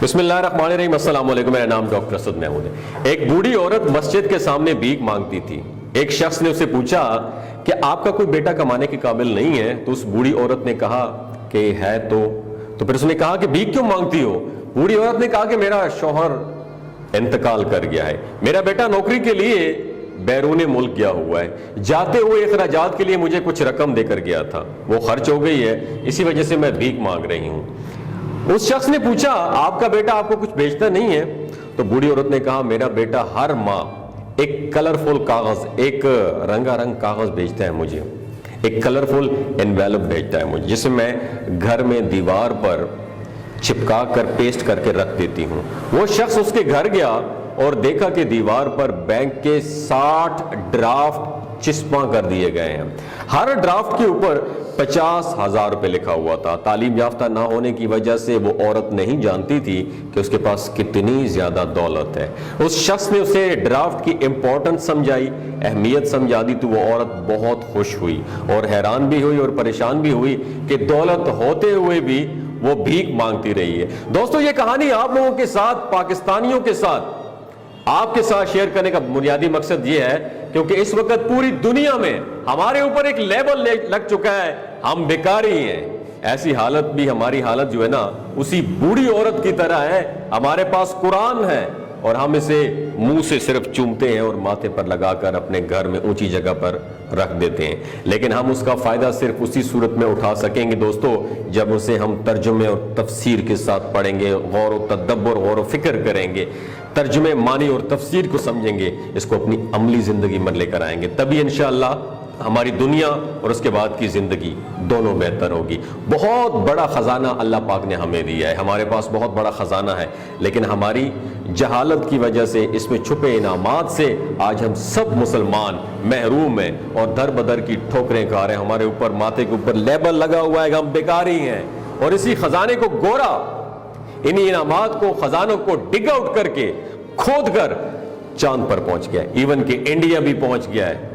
بسم اللہ الرحمن الرحیم۔ السلام علیکم، میرا نام ڈاکٹر اسد محمود ہے۔ ایک بوڑھی عورت مسجد کے سامنے بھیک مانگتی تھی۔ ایک شخص نے اسے پوچھا کہ آپ کا کوئی بیٹا کمانے کے قابل نہیں ہے؟ تو اس بوڑھی عورت نے کہا کہ ہے تو پھر اس نے کہا کہ بھیک کیوں مانگتی ہو؟ بوڑھی عورت نے کہا کہ میرا شوہر انتقال کر گیا ہے، میرا بیٹا نوکری کے لیے بیرون ملک گیا ہوا ہے، جاتے ہوئے اخراجات کے لیے مجھے کچھ رقم دے کر گیا تھا، وہ خرچ ہو گئی ہے، اسی وجہ سے میں بھیک مانگ رہی ہوں۔ اس شخص نے پوچھا آپ کا بیٹا آپ کو کچھ بیچتا نہیں ہے؟ تو بوڑھی عورت نے کہا میرا بیٹا ہر ماہ ایک کلرفل کاغذ، ایک رنگا رنگ کاغذ بھیجتا ہے مجھے، ایک کلرفل انویلپ بھیجتا ہے مجھے، جسے میں گھر میں دیوار پر چپکا کر پیسٹ کر کے رکھ دیتی ہوں۔ وہ شخص اس کے گھر گیا اور دیکھا کہ دیوار پر بینک کے 60 ڈرافٹ چسپاں کر دیے گئے ہیں، ہر ڈرافٹ کے اوپر 50,000 روپے لکھا ہوا تھا۔ تعلیم یافتہ نہ ہونے کی وجہ سے وہ عورت نہیں جانتی تھی کہ اس کے پاس کتنی زیادہ دولت ہے۔ اس شخص نے اسے ڈرافٹ کی امپورٹنس سمجھائی، اہمیت سمجھا دی، تو وہ عورت بہت خوش ہوئی اور حیران بھی ہوئی اور پریشان بھی ہوئی کہ دولت ہوتے ہوئے بھی وہ بھیک مانگتی رہی ہے۔ دوستو، یہ کہانی آپ لوگوں کے ساتھ، پاکستانیوں کے ساتھ، آپ کے ساتھ شیئر کرنے کا بنیادی مقصد یہ ہے کیونکہ اس وقت پوری دنیا میں ہمارے اوپر ایک لیبل لگ چکا ہے، ہم بیکاری ہیں۔ ایسی حالت بھی ہماری حالت جو ہے نا اسی بوڑھی عورت کی طرح ہے۔ ہمارے پاس قرآن ہے اور ہم اسے منہ سے صرف چومتے ہیں اور ماتھے پر لگا کر اپنے گھر میں اونچی جگہ پر رکھ دیتے ہیں، لیکن ہم اس کا فائدہ صرف اسی صورت میں اٹھا سکیں گے دوستو جب اسے ہم ترجمے اور تفسیر کے ساتھ پڑھیں گے، غور و تدبر، غور و فکر کریں گے، ترجمے، معنی اور تفسیر کو سمجھیں گے، اس کو اپنی عملی زندگی میں لے کر آئیں گے، تبھی انشاءاللہ ہماری دنیا اور اس کے بعد کی زندگی دونوں بہتر ہوگی۔ بہت بڑا خزانہ اللہ پاک نے ہمیں دیا ہے، ہمارے پاس بہت بڑا خزانہ ہے، لیکن ہماری جہالت کی وجہ سے، اس میں چھپے انعامات سے آج ہم سب مسلمان محروم ہیں اور در بدر کی ٹھوکریں کھا رہے ہیں۔ ہمارے اوپر ماتھے کے اوپر لیبل لگا ہوا ہے کہ ہم بیکاری ہیں، اور اسی خزانے کو گورا، انہی انعامات کو، خزانوں کو ڈگ آؤٹ کر کے، کھود کر چاند پر پہنچ گیا ہے، ایون کہ انڈیا بھی پہنچ گیا ہے،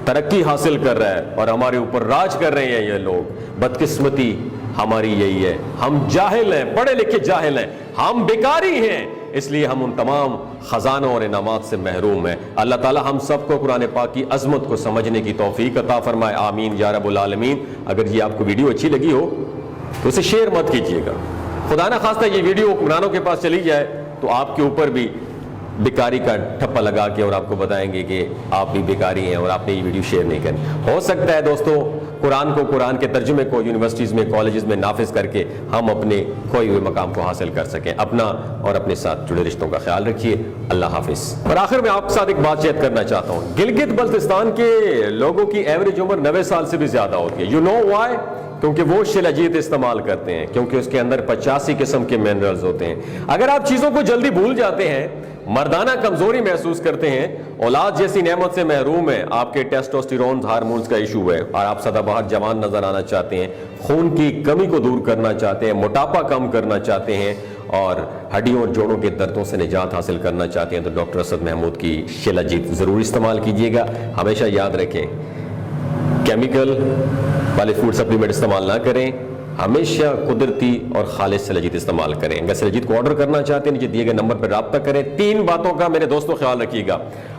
ترقی حاصل کر رہا ہے اور ہمارے اوپر راج کر رہے ہیں یہ لوگ۔ بدقسمتی ہماری یہی ہے، ہم جاہل ہیں، پڑھے لکھے جاہل ہیں، ہم بیکاری ہیں، اس لیے ہم ان تمام خزانوں اور انعامات سے محروم ہیں۔ اللہ تعالی ہم سب کو قرآن پاک کی عظمت کو سمجھنے کی توفیق عطا فرمائے، آمین یا رب العالمین۔ اگر یہ آپ کو ویڈیو اچھی لگی ہو تو اسے شیئر مت کیجیے گا، خدا نہ خواستہ یہ ویڈیو حکمرانوں کے پاس چلی جائے تو آپ کے اوپر بھی بیکاری کا ٹھپا لگا کے اور آپ کو بتائیں گے کہ آپ بھی بیکاری ہیں اور آپ نے یہ ویڈیو شیئر نہیں کرنی۔ ہو سکتا ہے دوستو قرآن کو، قرآن کے ترجمے کو یونیورسٹیز میں، کالجز میں نافذ کر کے ہم اپنے کھوئے ہوئے مقام کو حاصل کر سکیں۔ اپنا اور اپنے ساتھ جڑے رشتوں کا خیال رکھیے۔ اللہ حافظ۔ اور آخر میں آپ کے ساتھ ایک بات شیئر کرنا چاہتا ہوں، گلگت بلتستان کے لوگوں کی ایوریج عمر 90 سال سے بھی زیادہ ہوتی ہے۔ You know why? کیونکہ وہ شلاجیت استعمال کرتے ہیں، کیونکہ اس کے اندر 85 قسم کے منرلز ہوتے ہیں۔ اگر آپ چیزوں کو جلدی بھول جاتے ہیں، مردانہ کمزوری محسوس کرتے ہیں، اولاد جیسی نعمت سے محروم ہیں، آپ کے ٹیسٹوسٹیرون ہارمونز کا ایشو ہے اور آپ سدا بہار جوان نظر آنا چاہتے ہیں، خون کی کمی کو دور کرنا چاہتے ہیں، موٹاپا کم کرنا چاہتے ہیں اور ہڈیوں اور جوڑوں کے دردوں سے نجات حاصل کرنا چاہتے ہیں، تو ڈاکٹر اسد محمود کی شلاجیت ضرور استعمال کیجیے گا۔ ہمیشہ یاد رکھیں کیمیکل والے فوڈ سپلیمنٹ استعمال نہ کریں، ہمیشہ قدرتی اور خالص شلاجیت استعمال کریں۔ اگر شلاجیت کو آرڈر کرنا چاہتے ہیں نیچے دیے گئے نمبر پر رابطہ کریں۔ 3 باتوں کا میرے دوستوں خیال رکھیے گا،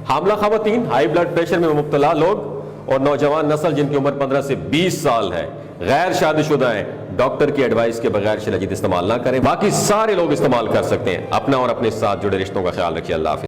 حاملہ خواتین، ہائی بلڈ پریشر میں مبتلا لوگ اور نوجوان نسل جن کی عمر 15 سے 20 سال ہے، غیر شادی شدہ ہیں، ڈاکٹر کی ایڈوائس کے بغیر شلاجیت استعمال نہ کریں۔ باقی سارے لوگ استعمال کر سکتے ہیں۔ اپنا اور اپنے ساتھ جڑے رشتوں کا خیال رکھیے۔ اللہ حافظ۔